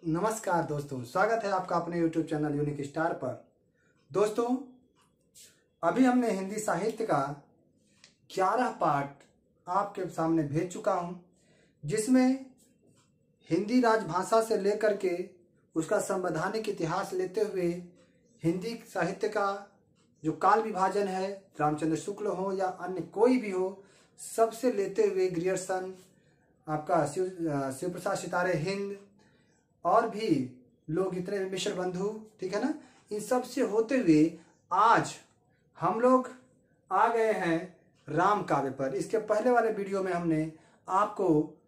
नमस्कार दोस्तों, स्वागत है आपका अपने YouTube चैनल यूनिक स्टार पर। दोस्तों, अभी हमने हिंदी साहित्य का 11 पार्ट आपके सामने भेज चुका हूं, जिसमें हिंदी राजभाषा से लेकर के उसका संवैधानिक इतिहास लेते हुए हिंदी साहित्य का जो काल विभाजन है, रामचंद्र शुक्ल हो या अन्य कोई भी हो, सबसे लेते हुए ग्रियर्सन, आपका शिव प्रसाद सितारे हिंद और भी लोग इतने मिश्र बंधु, ठीक है ना, इन सब से होते हुए आज हम लोग आ गए हैं राम काव्य पर। इसके पहले वाले वीडियो में हमने आपको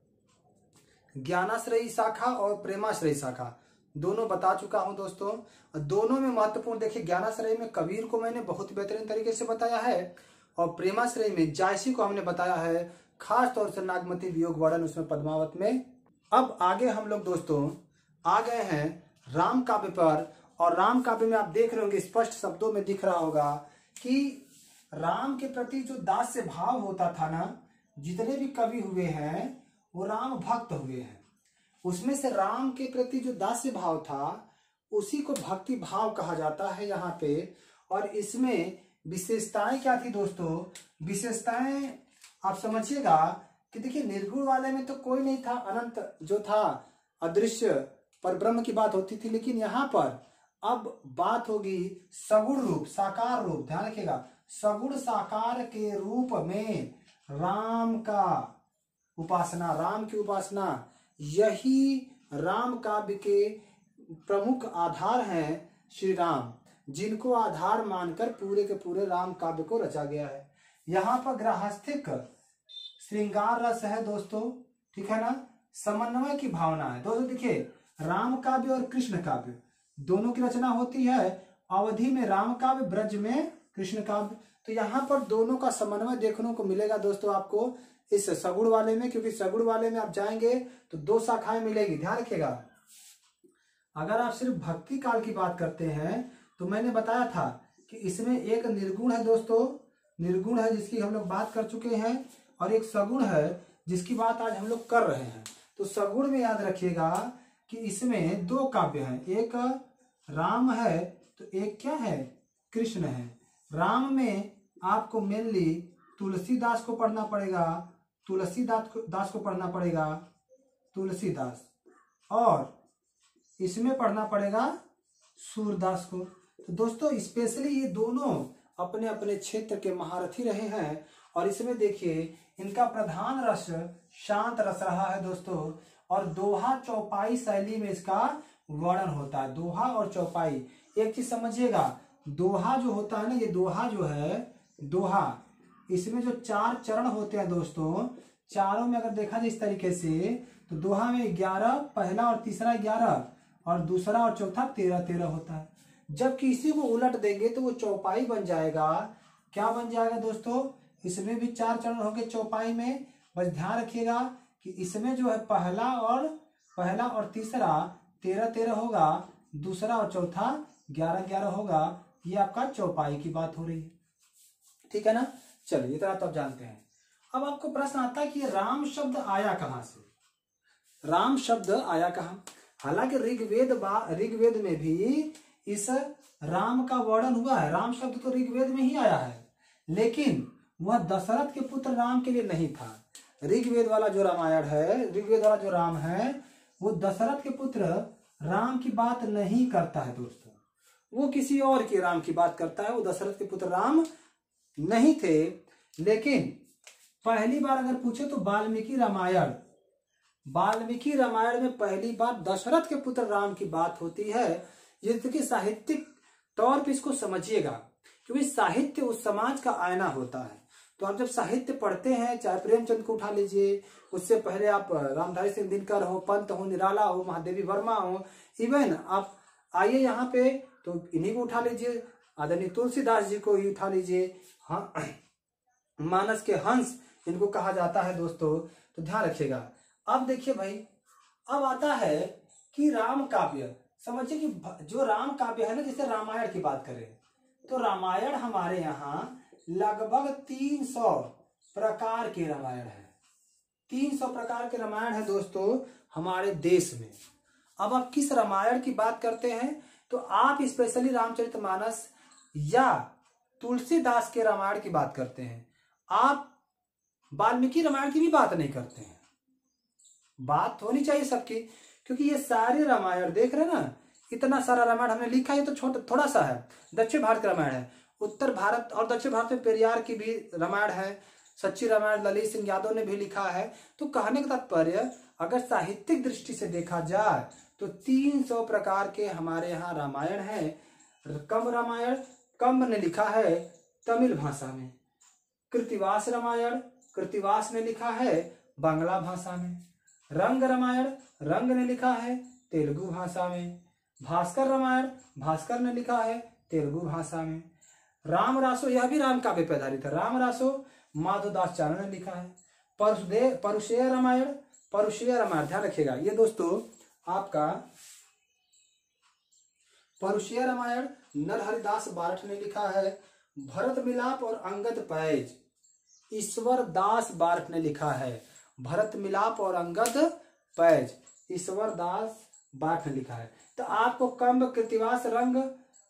ज्ञानाश्रयी शाखा और प्रेमाश्रयी शाखा दोनों बता चुका हूं दोस्तों। दोनों में महत्वपूर्ण देखिए, ज्ञानाश्रयी में कबीर को मैंने बहुत बेहतरीन तरीके से बताया है और प्रेमाश्रयी में जायसी को हमने बताया है, खास तौर से नागमती वियोग वर्णन उसमें पद्मावत में। अब आगे हम लोग दोस्तों आ गए हैं राम काव्य पर, और राम काव्य में आप देख रहे होंगे, स्पष्ट शब्दों में दिख रहा होगा कि राम के प्रति जो दास्य भाव होता था ना, जितने भी कवि हुए हैं वो राम भक्त हुए हैं। उसमें से राम के प्रति जो दास्य भाव था उसी को भक्ति भाव कहा जाता है यहाँ पे। और इसमें विशेषताएं क्या थी दोस्तों? विशेषताएं आप समझिएगा कि देखिए, निर्गुण वाले में तो कोई नहीं था, अनंत जो था अदृश्य पर ब्रह्म की बात होती थी, लेकिन यहाँ पर अब बात होगी सगुण रूप, साकार रूप। ध्यान रखिएगा, सगुण साकार के रूप में राम का उपासना, राम की उपासना, यही राम काव्य के प्रमुख आधार हैं श्री राम, जिनको आधार मानकर पूरे के पूरे राम काव्य को रचा गया है। यहाँ पर गृहस्थिक श्रृंगार रस है दोस्तों, ठीक है ना, समन्वय की भावना है दोस्तों। देखिए, राम काव्य और कृष्ण काव्य दोनों की रचना होती है, अवधि में राम काव्य, ब्रज में कृष्ण काव्य। तो यहाँ पर दोनों का समन्वय देखने को मिलेगा दोस्तों आपको इस सगुण वाले में, क्योंकि सगुण वाले में आप जाएंगे तो दो शाखाएं मिलेगी। ध्यान रखिएगा, अगर आप सिर्फ भक्ति काल की बात करते हैं तो मैंने बताया था कि इसमें एक निर्गुण है दोस्तों, निर्गुण है जिसकी हम लोग बात कर चुके हैं, और एक सगुण है जिसकी बात आज हम लोग कर रहे हैं। तो सगुण में याद रखिएगा कि इसमें दो काव्य हैं, एक राम है तो एक क्या है, कृष्ण है। राम में आपको मेनली तुलसीदास को पढ़ना पड़ेगा, तुलसीदास को पढ़ना पड़ेगा, तुलसीदास, और इसमें पढ़ना पड़ेगा सूरदास को। तो दोस्तों स्पेशली ये दोनों अपने अपने क्षेत्र के महारथी रहे हैं, और इसमें देखिए इनका प्रधान रस शांत रस रहा है दोस्तों, और दोहा चौपाई शैली में इसका वर्णन होता है। दोहा और चौपाई, एक चीज समझिएगा, दोहा जो होता है ना, ये दोहा जो है, दोहा, इसमें जो 4 चरण होते हैं दोस्तों, चारों में अगर देखा जाए इस तरीके से, तो दोहा में 11, पहला और तीसरा 11 और दूसरा और चौथा 13 होता है। जबकि इसी को उलट देंगे तो वो चौपाई बन जाएगा। क्या बन जाएगा दोस्तों? इसमें भी 4 चरण होंगे चौपाई में। बस ध्यान रखिएगा कि इसमें जो है पहला और तीसरा 13 होगा, दूसरा और चौथा 11 होगा। ये आपका चौपाई की बात हो रही है, ठीक है ना। चलिए, इतना तो आप जानते हैं। अब आपको प्रश्न आता है कि राम शब्द आया कहां से, राम शब्द आया कहां? हालांकि ऋग्वेद में भी इस राम का वर्णन हुआ है, राम शब्द तो ऋग्वेद में ही आया है, लेकिन वह दशरथ के पुत्र राम के लिए नहीं था। ऋग्वेद वाला जो रामायण है, ऋग्वेद वाला जो राम है, वो दशरथ के पुत्र राम की बात नहीं करता है दोस्तों, वो किसी और के राम की बात करता है। वो दशरथ के पुत्र राम नहीं थे। लेकिन पहली बार अगर पूछे तो वाल्मीकि रामायण में पहली बार दशरथ के पुत्र राम की बात होती है। ये देखिए, साहित्यिक तौर पे इसको समझिएगा, क्योंकि साहित्य उस समाज का आईना होता है। तो आप जब साहित्य पढ़ते हैं, चाहे प्रेमचंद को उठा लीजिए, उससे पहले आप रामधारी सिंह दिनकर हो, पंत हो, निराला हो, महादेवी वर्मा हो, इवन आप आइए यहाँ पे तो इन्हीं को उठा लीजिए, आदरणीय तुलसीदास जी को ही उठा लीजिए। हाँ, मानस के हंस इनको कहा जाता है दोस्तों। तो ध्यान रखिएगा। अब देखिए भाई, अब आता है कि राम काव्य, समझिए कि जो राम काव्य है ना, जैसे रामायण की बात करें तो रामायण हमारे यहाँ लगभग 300 प्रकार के रामायण है। 300 प्रकार के रामायण है दोस्तों हमारे देश में। अब आप किस रामायण की बात करते हैं तो आप स्पेशली रामचरितमानस या तुलसीदास के रामायण की बात करते हैं, आप वाल्मीकि रामायण की भी बात नहीं करते हैं। बात होनी चाहिए सबकी, क्योंकि ये सारे रामायण देख रहे हैं ना, इतना सारा रामायण हमने लिखा है, तो छोटा थोड़ा सा है। दक्षिण भारत का रामायण है, उत्तर भारत और दक्षिण भारत में पेरियार की भी रामायण है, सच्ची रामायण ललित सिंह यादव ने भी लिखा है। तो कहने का तात्पर्य अगर साहित्यिक दृष्टि से देखा जाए तो 300 प्रकार के हमारे यहाँ रामायण है। कंब रामायण कंब ने लिखा है तमिल भाषा में, कृतिवास रामायण कृतिवास ने लिखा है बांग्ला भाषा में, रंग रामायण रंग ने लिखा है तेलुगु भाषा में, भास्कर रामायण भास्कर ने लिखा है तेलुगु भाषा में, राम रासो यह भी राम काव्य पे आधारित है, राम रासो माधवदास चारण ने लिखा है। परुषेय रामायण ध्यान रखिएगा ये दोस्तों, आपका परुषेय रामायण नरहरिदास बारठ ने लिखा है। भरत मिलाप और अंगद पैज ईश्वर दास बारठ ने लिखा है। भरत मिलाप और अंगद पैज ईश्वर दास बारठ ने लिखा है। तो आपको कंब कृतिवास रंग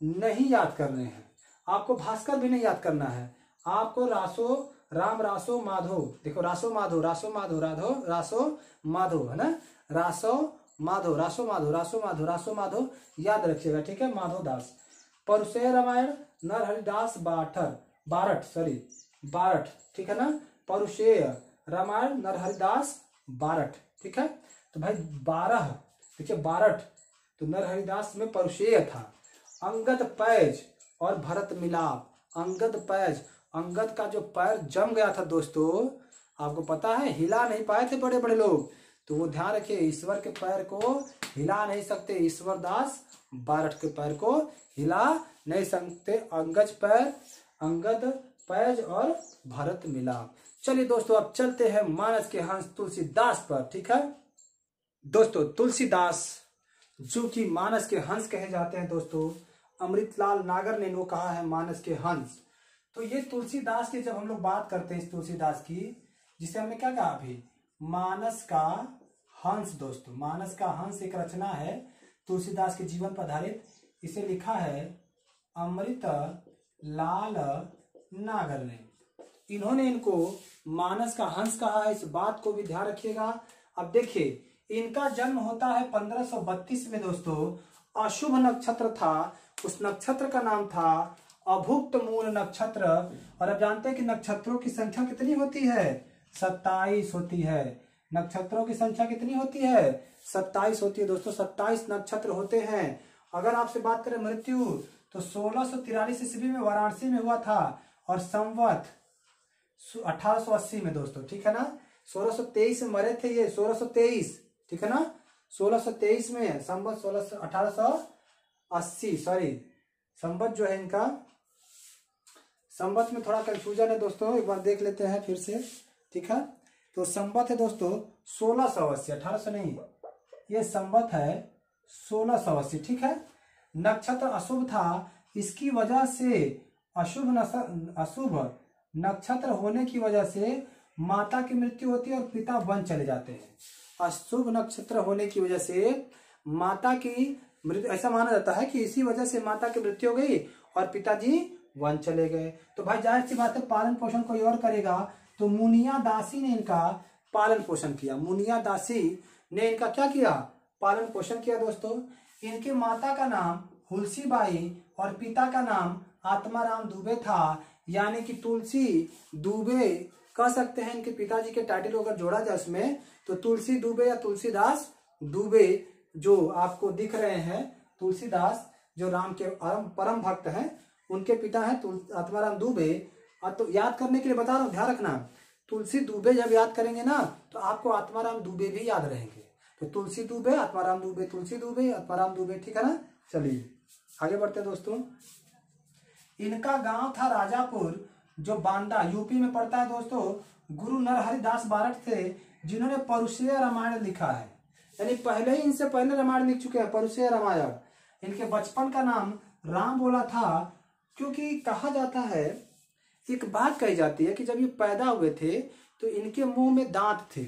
नहीं याद करने हैं, आपको भास्कर भी नहीं याद करना है, आपको रासो राम रासो माधो, देखो रासो माधो रासो माधो राधो रासो माधो है ना, रासो माधो रासो माधो रासो माधो रासो माधो याद रखिएगा, ठीक है। माधो दास। परुषेय रामायण नरहरिदास बारठ ठीक है ना। परुषेय रामायण नरहरिदास बारठ, ठीक है। तो भाई 12 देखिए बारठ तो नरहरिदास में परुषेय था। अंगद पैज और भरत मिलाप, अंगद पैज, अंगद का जो पैर जम गया था दोस्तों, आपको पता है हिला नहीं पाए थे बड़े बड़े लोग, तो वो ध्यान रखिए ईश्वर के पैर को हिला नहीं सकते, ईश्वर दास बारठ के पैर को हिला नहीं सकते। अंगद पैज और भरत मिलाप। चलिए दोस्तों अब चलते हैं मानस के हंस तुलसीदास पर, ठीक है दोस्तों। तुलसीदास जो कि मानस के हंस कहे जाते हैं दोस्तों, अमृतलाल नागर ने इनको कहा है मानस के हंस। तो ये तुलसीदास की जब हम लोग बात करते हैं इस तुलसीदास की, जिसे हमने क्या कहा अभी, मानस का हंस दोस्तों। मानस का हंस एक रचना है तुलसीदास के जीवन पर आधारित, इसे लिखा है अमृत लाल नागर ने। इन्होंने इनको मानस का हंस कहा है, इस बात को भी ध्यान रखिएगा। अब देखिए इनका जन्म होता है 1532 में दोस्तों। अशुभ नक्षत्र था, उस नक्षत्र का नाम था अभुक्त मूल नक्षत्र। और अब जानते हैं कि नक्षत्रों की संख्या कितनी होती है, 27 होती है। नक्षत्रों की संख्या कितनी होती है, 27 होती है दोस्तों। 27 नक्षत्र होते हैं। अगर आपसे बात करें मृत्यु तो 1643 ईस्वी में वाराणसी में हुआ था, और संवत 1880 में दोस्तों, ठीक है ना। 1623 में मरे थे ये, 1623, ठीक है ना। 1623 में संवत 1880, सॉरी संवत जो है इनका, संवत में थोड़ा कंफ्यूजन है दोस्तों, एक बार देख लेते हैं फिर से, ठीक है। तो संवत है दोस्तों 1680, 1800 नहीं, ये संवत है 1680, ठीक है। नक्षत्र अशुभ था, इसकी वजह से अशुभ नक्षत्र होने की वजह से माता की मृत्यु होती है और पिता वन चले जाते हैं। अशुभ नक्षत्र होने की वजह से माता की मृत्यु, ऐसा माना जाता है कि इसी वजह से माता की मृत्यु हो गई और पिताजी वन चले गए। तो भाई जाहिर सी बात है पालन पोषण कोई और करेगा, तो मुनिया दासी ने इनका पालन पोषण किया। मुनिया दासी ने इनका क्या किया, पालन पोषण किया दोस्तों। इनके माता का नाम हुलसीबाई और पिता का नाम आत्माराम दुबे था, यानी कि तुलसी दुबे कह सकते हैं इनके पिताजी के टाइटल को अगर जोड़ा जाए उसमें, तो तुलसी दुबे या तुलसीदास दुबे जो आपको दिख रहे हैं, तुलसीदास जो राम के परम भक्त हैं, उनके पिता हैं आत्माराम दुबे। तो याद करने के लिए बता रहा हूँ, ध्यान रखना, तुलसी दुबे जब याद करेंगे ना तो आपको आत्माराम दुबे भी याद रहेंगे। तो तुलसी दुबे आत्माराम दुबे, तुलसी दुबे आत्माराम दुबे, ठीक है ना। चलिए आगे बढ़ते हैं दोस्तों। इनका गांव था राजापुर, जो बांदा यूपी में पड़ता है दोस्तों। गुरु नरहरिदास बारठ थे जिन्होंने परुषेय रामायण लिखा है, यानी पहले ही इनसे पहले रामायण लिख चुके हैं, परुषेय रामायण। इनके बचपन का नाम राम बोला था, क्योंकि कहा जाता है, एक बात कही जाती है कि जब ये पैदा हुए थे तो इनके मुंह में दांत थे।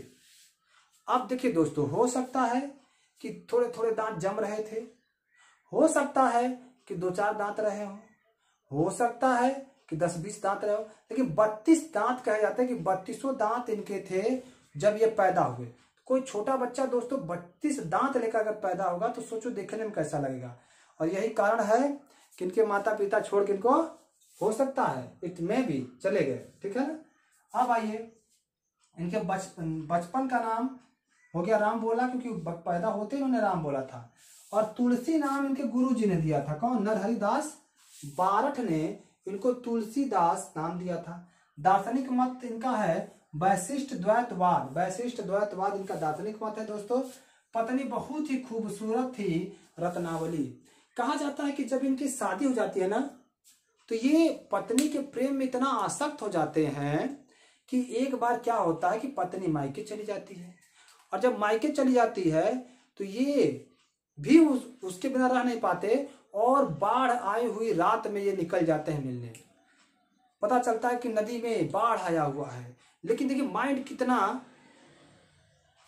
अब देखिए दोस्तों, हो सकता है कि थोड़े थोड़े दांत जम रहे थे, हो सकता है कि 2-4 दांत रहे हो सकता है कि 10-20 दांत रहे हो, लेकिन 32 दांत कहे जाते हैं कि 32 दांत इनके थे जब ये पैदा हुए। कोई छोटा बच्चा दोस्तों 32 दांत लेकर अगर पैदा होगा तो सोचो देखने में कैसा लगेगा। और यही कारण है कि इनके माता पिता छोड़ के इनको, हो सकता है इट में भी चले गए, ठीक है ना। अब आइए, इनके बचपन का नाम हो गया राम बोला, क्योंकि पैदा होते ही उन्होंने राम बोला था। और तुलसी नाम इनके गुरु जी ने दिया था, कौन? नरहरिदास बारठ ने इनको तुलसीदास नाम दिया था। दार्शनिक मत इनका है वैशिष्ट द्वैतवाद, वैशिष्ट द्वैतवाद इनका दार्शनिक मत है दोस्तों। पत्नी बहुत ही खूबसूरत थी, रत्नावली। कहा जाता है कि जब इनकी शादी हो जाती है ना, तो ये पत्नी के प्रेम में इतना आसक्त हो जाते हैं कि एक बार क्या होता है कि पत्नी मायके चली जाती है, और जब मायके चली जाती है तो ये भी उसके बिना रह नहीं पाते, और बाढ़ आई हुई रात में ये निकल जाते हैं मिलने। पता चलता है कि नदी में बाढ़ आया हुआ है, लेकिन देखिए माइंड कितना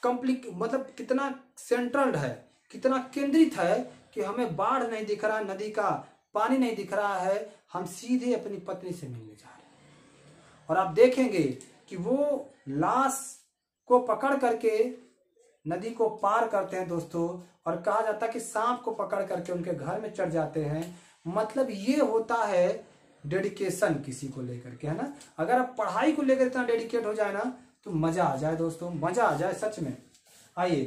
मतलब कितना सेंट्रल्ड है, कितना केंद्रित है कि हमें बाढ़ नहीं दिख रहा, नदी का पानी नहीं दिख रहा है, हम सीधे अपनी पत्नी से मिलने जा रहे हैं। और आप देखेंगे कि वो लाश को पकड़ करके नदी को पार करते हैं दोस्तों, और कहा जाता है कि सांप को पकड़ करके उनके घर में चढ़ जाते हैं। मतलब ये होता है डेडिकेशन किसी को लेकर के, है ना। अगर आप पढ़ाई को लेकर इतना डेडिकेट हो जाए ना तो मजा आ जाए दोस्तों, मजा आ जाए सच में। आइए,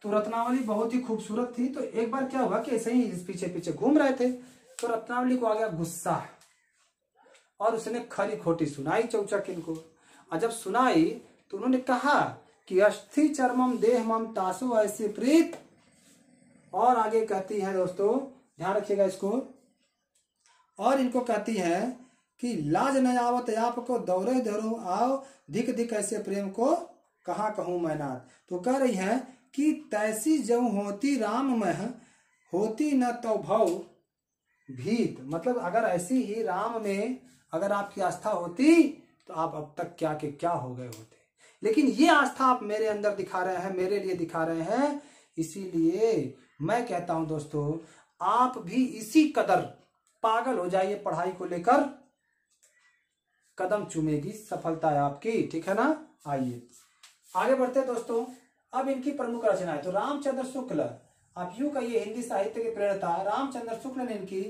तो रत्नावली बहुत ही खूबसूरत थी। तो एक बार क्या हुआ कि ऐसे ही पीछे पीछे घूम रहे थे, तो रत्नावली को आ गया गुस्सा, और उसने खरी खोटी सुनाई चौचक इनको। और जब सुनाई तो उन्होंने कहा कि अस्थि चर्मम देह मम तासु ऐसी प्रीत। और आगे कहती है दोस्तों, ध्यान रखिएगा इसको, और इनको कहती है कि लाज न आवत आपको दौरे धरो आओ, धिक धिक ऐसे प्रेम को कहाँ कहूं मैं नाथ। तो कह रही है कि तैसी जब होती राम में होती न तो भव भीत। मतलब अगर ऐसी ही राम में अगर आपकी आस्था होती तो आप अब तक क्या के क्या हो गए होते। लेकिन ये आस्था आप मेरे अंदर दिखा रहे हैं, मेरे लिए दिखा रहे हैं, इसीलिए मैं कहता हूं दोस्तों, आप भी इसी कदर पागल हो जाइए पढ़ाई को लेकर, कदम चूमेगी सफलता है आपकी, ठीक है ना। आइए आगे बढ़ते हैं दोस्तों। अब इनकी प्रमुख रचनाएं, तो रामचंद्र शुक्ल, आप यूं कहिए हिंदी साहित्य के प्रणेता रामचंद्र शुक्ल ने इनकी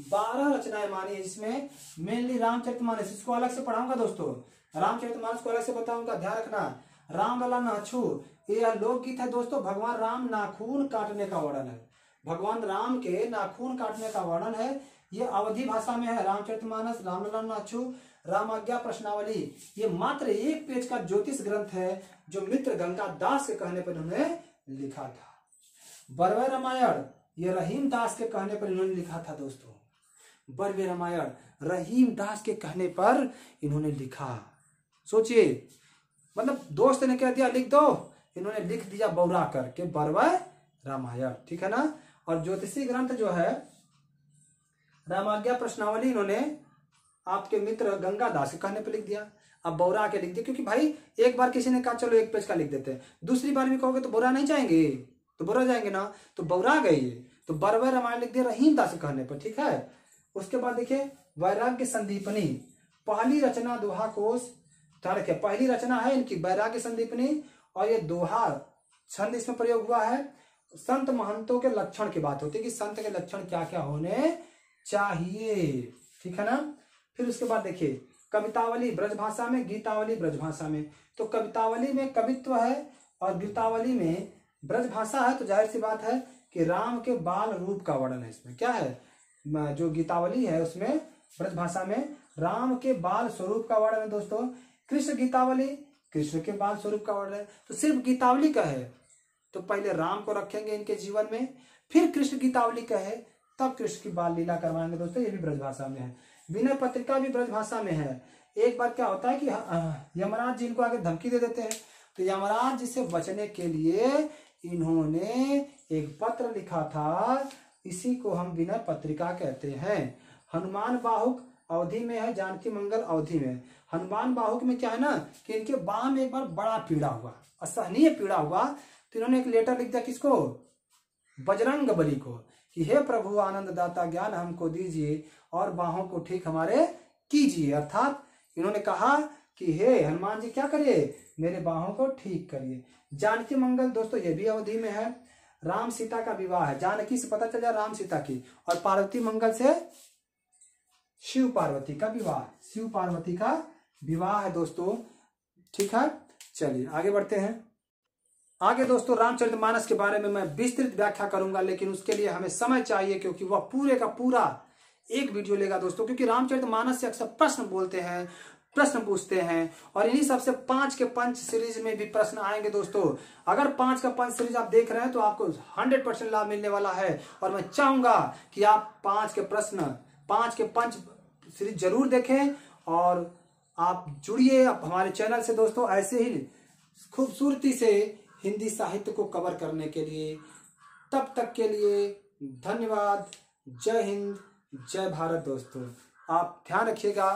12 रचनाएं मानी है, जिसमें मेनली रामचरितमानस, इसको अलग से पढ़ाऊंगा दोस्तों, रामचरितमानस को अलग से बताऊंगा, ध्यान रखना। रामलला नाछू, यह लोकगीत है दोस्तों, भगवान राम नाखून काटने का वर्णन है, भगवान राम के नाखून काटने का वर्णन है। ये अवधी भाषा में है, रामचरितमानस, रामलला नाछू, रामाज्ञा प्रश्नावली। ये मात्र 1 पेज का ज्योतिष ग्रंथ है जो मित्र गंगा दास के कहने पर इन्होंने लिखा था। बरवे रामायण, ये रहीम दास के कहने पर इन्होंने लिखा था दोस्तों। बरवे रामायण रहीम दास के कहने पर इन्होंने लिखा। सोचिए, मतलब दोस्त ने कह दिया लिख दो, इन्होंने लिख दिया बौरा करके बरवे रामायण, ठीक है ना। और ज्योतिषी ग्रंथ जो है रामाज्ञा प्रश्नावली, इन्होंने आपके मित्र गंगा दास के कहने पर लिख दिया। अब बौरा के लिख दिया, क्योंकि भाई एक बार किसी ने कहा चलो 1 पेज का लिख देते हैं, दूसरी बार भी कहोगे तो बौरा नहीं जाएंगे, तो बौरा जाएंगे ना, तो बौरा गई, तो बरवे रामायण लिख दिया रहीम दास के कहने पर, ठीक है। उसके बाद देखिए वैराग्य संदीपनी, पहली रचना दोहा कोश, देखिए पहली रचना है इनकी वैराग्य संदीपनी, और ये दोहा छंद इसमें प्रयोग हुआ है। संत महंतों के लक्षण की बात होती है कि संत के लक्षण क्या क्या होने चाहिए, ठीक है ना। फिर उसके बाद देखिए कवितावली ब्रजभाषा में, गीतावली ब्रजभाषा में। तो कवितावली में कवित्व है और गीतावली में ब्रजभाषा है, तो जाहिर सी बात है कि राम के बाल रूप का वर्णन है इसमें। क्या है, जो गीतावली है उसमें ब्रजभाषा में राम के बाल स्वरूप का वर्णन है दोस्तों। कृष्ण गीतावली कृष्ण के बाल स्वरूप का वर्णन है। तो सिर्फ गीतावली का है तो पहले राम को रखेंगे इनके जीवन में, फिर कृष्ण गीतावली का है तब कृष्ण की बाल लीला करवाएंगे दोस्तों, ये भी ब्रजभाषा में है। विनय पत्रिका भी ब्रजभाषा में है। एक बार क्या होता है कि यमराज जी इनको आगे धमकी दे देते हैं, तो यमराज जी से बचने के लिए इन्होंने एक पत्र लिखा था, इसी को हम विनय पत्रिका कहते हैं। हनुमान बाहुक अवधि में है, जानकी मंगल अवधि में। हनुमान बाहुक में क्या है ना कि इनके बाह में एक बार बड़ा पीड़ा हुआ, असहनीय पीड़ा हुआ, तो इन्होंने एक लेटर लिख दिया किसको, बजरंग बली को, कि हे प्रभु आनंद दाता ज्ञान हमको दीजिए और बाहों को ठीक हमारे कीजिए। अर्थात इन्होंने कहा कि हे हनुमान जी क्या करिए, मेरे बाहों को ठीक करिए। जानकी मंगल दोस्तों ये भी अवधि में है। राम सीता का विवाह है, जानकी से पता चल जाए राम सीता की, और पार्वती मंगल से शिव पार्वती का विवाह, शिव पार्वती का विवाह है दोस्तों। ठीक है, चलिए आगे बढ़ते हैं। आगे दोस्तों रामचरितमानस के बारे में मैं विस्तृत व्याख्या करूंगा, लेकिन उसके लिए हमें समय चाहिए, क्योंकि वह पूरे का पूरा एक वीडियो लेगा दोस्तों। क्योंकि रामचरितमानस से अक्सर प्रश्न बोलते हैं, प्रश्न पूछते हैं, और इन्हीं सबसे 5 के पंच सीरीज में भी प्रश्न आएंगे दोस्तों। अगर 5 का पंच सीरीज आप देख रहे हैं तो आपको 100% लाभ मिलने वाला है, और मैं चाहूंगा कि आप 5 के पंच सीरीज जरूर देखें, और आप जुड़िए हमारे चैनल से दोस्तों, ऐसे ही खूबसूरती से हिंदी साहित्य को कवर करने के लिए। तब तक के लिए धन्यवाद। जय हिंद, जय भारत दोस्तों। आप ध्यान रखिएगा।